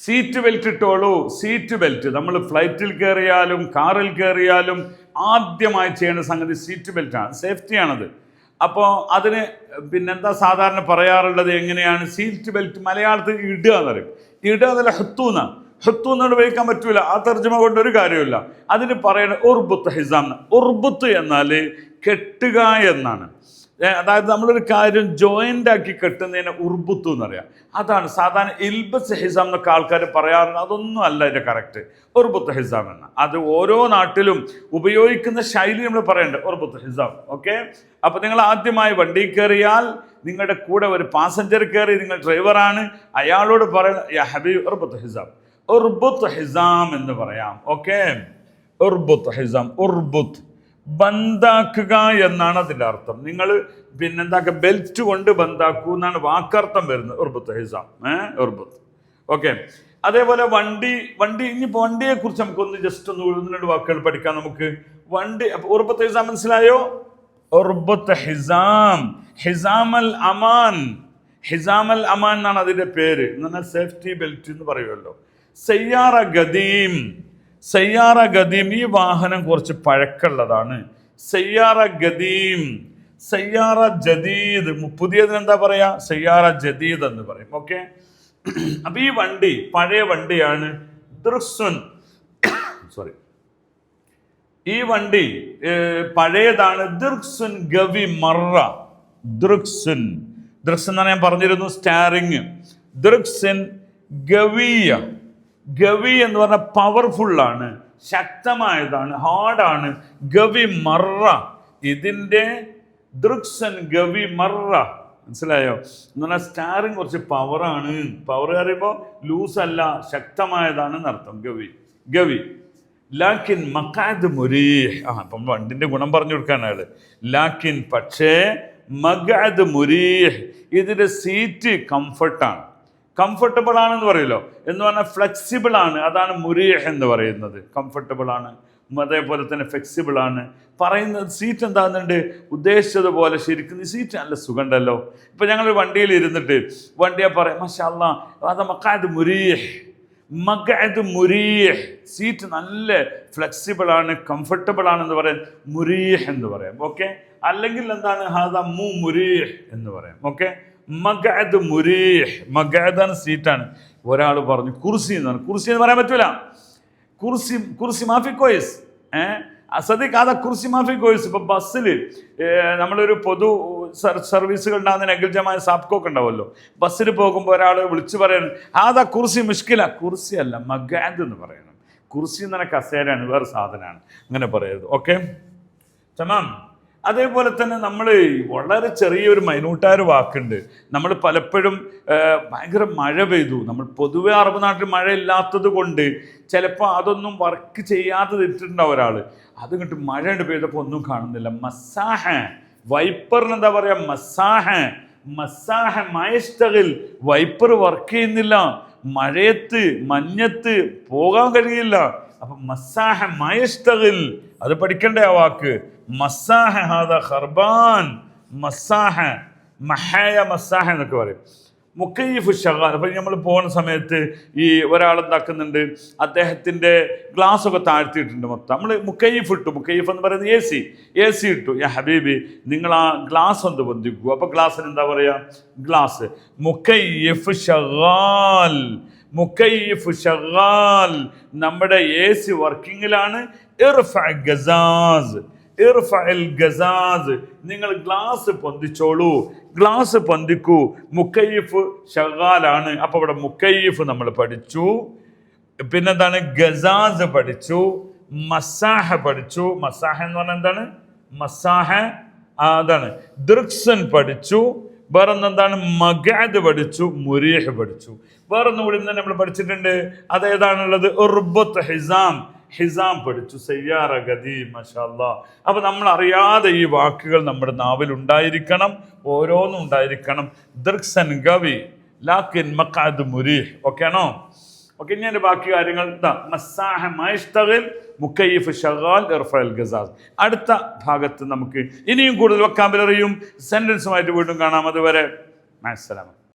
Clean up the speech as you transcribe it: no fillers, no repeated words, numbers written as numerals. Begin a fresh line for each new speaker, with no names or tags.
Seat belt ഇട്ടോളൂ. Seat belt നമ്മൾ ഫ്ലൈറ്റിൽ കയറിയാലും കാറിൽ കയറിയാലും ആദ്യമായി ചെയ്യേണ്ട സംഗതി സീറ്റ് ബെൽറ്റാണ്, സേഫ്റ്റിയാണത്. അപ്പോൾ അതിന് പിന്നെന്താ സാധാരണ പറയാറുള്ളത്, എങ്ങനെയാണ് സീറ്റ് ബെൽറ്റ് മലയാളത്തിൽ ഇടുക എന്ന് പറയും. ഇടുക എന്നല്ല, ഹുത്തൂന്ന. ഹുത്തൂന്നോട് ഉപയോഗിക്കാൻ പറ്റൂല, ആ തർജ്ജമ കൊണ്ട് ഒരു കാര്യമില്ല. അതിന് പറയണ ഉർബുത്ത് ഹിസാം. ഉർബുത്ത് എന്നാൽ കെട്ടുക എന്നാണ്. അതായത് നമ്മളൊരു കാര്യം ജോയിൻ്റ് ആക്കി കെട്ടുന്നതിനെ ഉർബുത്ത് എന്ന് പറയാം. അതാണ് സാധാരണ ഇൽബസ് ഹിസാം എന്നൊക്കെ ആൾക്കാർ പറയാറുണ്ട്. അതൊന്നും അല്ല ഇതിൻ്റെ കറക്റ്റ്. ഉർബുത്ത് ഹിസാം എന്ന അത് ഓരോ നാട്ടിലും ഉപയോഗിക്കുന്ന ശൈലി നമ്മൾ പറയേണ്ടത് ഉർബുത്ത് ഹിസാം. ഓക്കെ, അപ്പോൾ നിങ്ങൾ ആദ്യമായി വണ്ടി കയറിയാൽ നിങ്ങളുടെ കൂടെ ഒരു പാസഞ്ചർ കയറി, നിങ്ങൾ ഡ്രൈവറാണ്, അയാളോട് പറയണം യാ ഹബീബ് ഉർബുത്ത് ഹിസാം. ഉർബുത്ത് ഹിസാം എന്ന് പറയാം. ഓക്കെ, ഉർബുത്ത് ഹിസാം. ഉർബുത്ത് ബന്ധാക്കുക എന്നാണ് അതിൻ്റെ അർത്ഥം. നിങ്ങൾ പിന്നെന്താക്കുക, ബെൽറ്റ് കൊണ്ട് ബന്ധാക്കൂ എന്നാണ് വാക്കർത്ഥം വരുന്നത്. ഉർബുത്ത് ഹിസാം, ഉർബുത്ത്. ഓക്കെ, അതേപോലെ വണ്ടി ഇനിയിപ്പോൾ വണ്ടിയെ കുറിച്ച് നമുക്കൊന്ന് ജസ്റ്റ് ഒന്ന് 1-2 വാക്കുകൾ പഠിക്കാം നമുക്ക്. വണ്ടി ഉർബുത്ത് ഹിസാം മനസ്സിലായോ? ഉർബുത്ത് ഹിസാം, ഹിസാമൽ അമാൻ. ഹിസാമൽ അമാൻ എന്നാണ് അതിൻ്റെ പേര്. എന്ന് പറഞ്ഞാൽ സേഫ്റ്റി ബെൽറ്റ് എന്ന് പറയുമല്ലോ. സയ്യാറ ഗദീം. സയ്യാറ ഗദീം ഈ വാഹനം കുറച്ച് പഴക്കമുള്ളതാണ്. സയ്യാറ ഗദീം. സയ്യാറ ജദീദ് പുതിയതിന് എന്താ പറയാ? സയ്യാറ ജദീദ് എന്ന് പറയും. ഓക്കെ, അപ്പൊ ഈ വണ്ടി പഴയ വണ്ടിയാണ്. ദൃക്സുൻ, സോറി, ഈ വണ്ടി പഴയതാണ്. ദൃക്സുൻ ഗവി മറ. ദൃക്സുൻ, ദൃക്സ് എന്നാണ് ഞാൻ പറഞ്ഞിരുന്നു, സ്റ്റാറിങ്. ദൃക്സിൻ ഗവിയ. ഗവി എന്ന് പറഞ്ഞാൽ പവർഫുള്ളാണ്, ശക്തമായതാണ്, ഹാർഡാണ്. ഗവി മറ, ഇതിൻ്റെ ദൃക്സൻ ഗവി മറ, മനസ്സിലായോ? എന്ന് പറഞ്ഞാൽ സ്റ്റാറിങ് കുറച്ച് പവറാണ്. പവർ പറയുമ്പോൾ ലൂസല്ല, ശക്തമായതാണ് എന്നർത്ഥം. ഗവി ഗവി. ലാക്കിൻ മഖാദ് മുരീഹ്. അപ്പം വണ്ടിൻ്റെ ഗുണം പറഞ്ഞു കൊടുക്കാണ് അയാൾ. ലാക്കിൻ പക്ഷേ മഖാദ് മുരീഹ്, ഇതിൻ്റെ സീറ്റ് കംഫർട്ടാണ്. കംഫർട്ടബിൾ ആണെന്ന് പറയുമല്ലോ, എന്ന് പറഞ്ഞാൽ ഫ്ലെക്സിബിൾ ആണ്. അതാണ് മുരീഹ് എന്ന് പറയുന്നത്. കംഫർട്ടബിൾ ആണ്, അതേപോലെ തന്നെ ഫ്ലെക്സിബിൾ ആണ്. പറയുന്നത് സീറ്റ് എന്താകുന്നുണ്ട്, ഉദ്ദേശിച്ചതുപോലെ ശരിക്കും സീറ്റ് നല്ല സുഖമുണ്ടല്ലോ. ഇപ്പം ഞങ്ങൾ വണ്ടിയിൽ ഇരുന്നിട്ട് വണ്ടിയെ പറയാം മാഷാ അല്ലാഹ് അത് മഖാദ് മുരീഹ്. മഖാദ് മുരീഹ്, സീറ്റ് നല്ല ഫ്ലെക്സിബിൾ ആണ്, കംഫർട്ടബിൾ ആണെന്ന് പറയാം, മുരീഹ് എന്ന് പറയാം. ഓക്കെ, അല്ലെങ്കിൽ എന്താണ് ഹാദാ മുരീഹ് എന്ന് പറയാം. ഓക്കെ, മഖഅദ് മുരീഹ്. മഖഅദാണ്, സീറ്റാണ്. ഒരാൾ പറഞ്ഞു കുർസി എന്നാണ്. കുർസി എന്ന് പറയാൻ പറ്റൂല. കുർസി മാഫി കോയ്സ്. സദിഖ് അതാ കുർസി മാഫി കോയ്സ്. ഇപ്പം ബസ്സിൽ നമ്മളൊരു പൊതു സർവീസുകൾ ഉണ്ടാകുന്ന നെഗിൽജമായ സാപ്കോക്ക് ഉണ്ടാവുമല്ലോ. ബസ്സിൽ പോകുമ്പോൾ ഒരാൾ വിളിച്ചു പറയണം അതാ കുർസി മുഷ്കില. കുർസി അല്ല, മഖഅദ് എന്ന് പറയണം. കുർസി എന്ന് പറഞ്ഞാൽ കസേരയാണ്, വേറെ സാധനമാണ്. അങ്ങനെ പറയരുത്. ഓക്കെ, തമാം. അതേപോലെ തന്നെ നമ്മൾ വളരെ ചെറിയൊരു മൈന്യൂട്ടായൊരു വാക്കുണ്ട്. നമ്മൾ പലപ്പോഴും ഭയങ്കര മഴ പെയ്തു, നമ്മൾ പൊതുവെ അറബ് നാട്ടിൽ മഴ ഇല്ലാത്തത് കൊണ്ട് ചിലപ്പോൾ അതൊന്നും വർക്ക് ചെയ്യാതെ ഇട്ടിട്ടുണ്ടാവും ഒരാൾ. അത് കണ്ടിട്ട് മഴ പെയ്തപ്പോൾ ഒന്നും കാണുന്നില്ല. മസാഹ, വൈപ്പറിന് എന്താ പറയുക? മസാഹ. മസാഹ മയസ്തഗിൽ, വൈപ്പർ വർക്ക് ചെയ്യുന്നില്ല. മഴയത്ത് മഞ്ഞത്ത് പോകാൻ കഴിയില്ല. അപ്പൊ മസാഹ മയസ്തഗിൽ, അത് പഠിക്കണ്ടേ ആ വാക്ക്. മസാഹ ഹാദാ ഖർബാൻ. മസാഹ, മഹായ മസാഹ എന്നൊക്കെ പറയും. മുക്കയ്യിഫ് ഷഗാൽ. അപ്പം നമ്മൾ പോകുന്ന സമയത്ത് ഈ ഒരാളെന്താക്കുന്നുണ്ട്, അദ്ദേഹത്തിൻ്റെ ഗ്ലാസ്സൊക്കെ താഴ്ത്തിയിട്ടുണ്ട് മൊത്തം. നമ്മൾ മുക്കയ്യിഫ് ഇട്ടു. മുക്കയ്യിഫ് എന്ന് പറയുന്നത് എ സി ഇട്ടു. യാ ഹബീബി നിങ്ങൾ ആ ഗ്ലാസ് ഒന്ന് ബന്ധിക്കൂ. അപ്പോൾ ഗ്ലാസ്സിന് എന്താ പറയുക? ഗ്ലാസ്. മുക്കയ്യിഫ് ഷഗാൽ. മുക്കയ്യിഫ് ഷഗാൽ, നമ്മുടെ എ സി വർക്കിങ്ങിലാണ്. ഇർഫഅ ഗസാസ്. ഇർഫഅൽ ഗസാസ്, നിങ്ങൾ ഗ്ലാസ് പൊന്തിച്ചോളൂ, ഗ്ലാസ് പൊന്തിക്കൂ. മുക്കയ്യിഫ് ഷഗാലാണ്. അപ്പോൾ ഇവിടെ മുക്കയ്യിഫ് നമ്മൾ പഠിച്ചു. പിന്നെന്താണ്? ഗസാസ് പഠിച്ചു, മസാഹ പഠിച്ചു. മസാഹ എന്ന് പറഞ്ഞാൽ എന്താണ്? മസാഹ അതാണ്. ദൃക്സൻ പഠിച്ചു. വേറൊന്നെന്താണ്? മഖഅദ് പഠിച്ചു, മുരീഹ് പഠിച്ചു. വേറൊന്നും കൂടി ഇന്ന് നമ്മൾ പഠിച്ചിട്ടുണ്ട്. അതേതാണുള്ളത്? ഉർബത്ത് ഹിസാം. ഹിസാം പഠിച്ചു. സയ്യാറ ഗദീം. മാഷാ അല്ലാഹ്. അപ്പൊ നമ്മൾ അറിയാതെ ഈ വാക്കുകൾ നമ്മുടെ നാവിൽ ഉണ്ടായിരിക്കണം, ഓരോന്നും ഉണ്ടായിരിക്കണം. ദർക്സൻ ഗവി, ലാക്കിൻ മഖഅദ് മുരീഹ്. ഓക്കെ ആണോ? ഓക്കെ, ഇനി ബാക്കി കാര്യങ്ങൾ മസാഹ മയസ്തഗിൽ, മുക്കയ്യിഫ് ഷഗാൽ, ഇർഫഅൽ ഗസാസ്. അടുത്ത ഭാഗത്ത് നമുക്ക് ഇനിയും കൂടുതൽ വൊക്കാബുലറിയും സെന്റൻസുമായിട്ട് വീണ്ടും കാണാം. അതുവരെ മഅസ്സലാമ.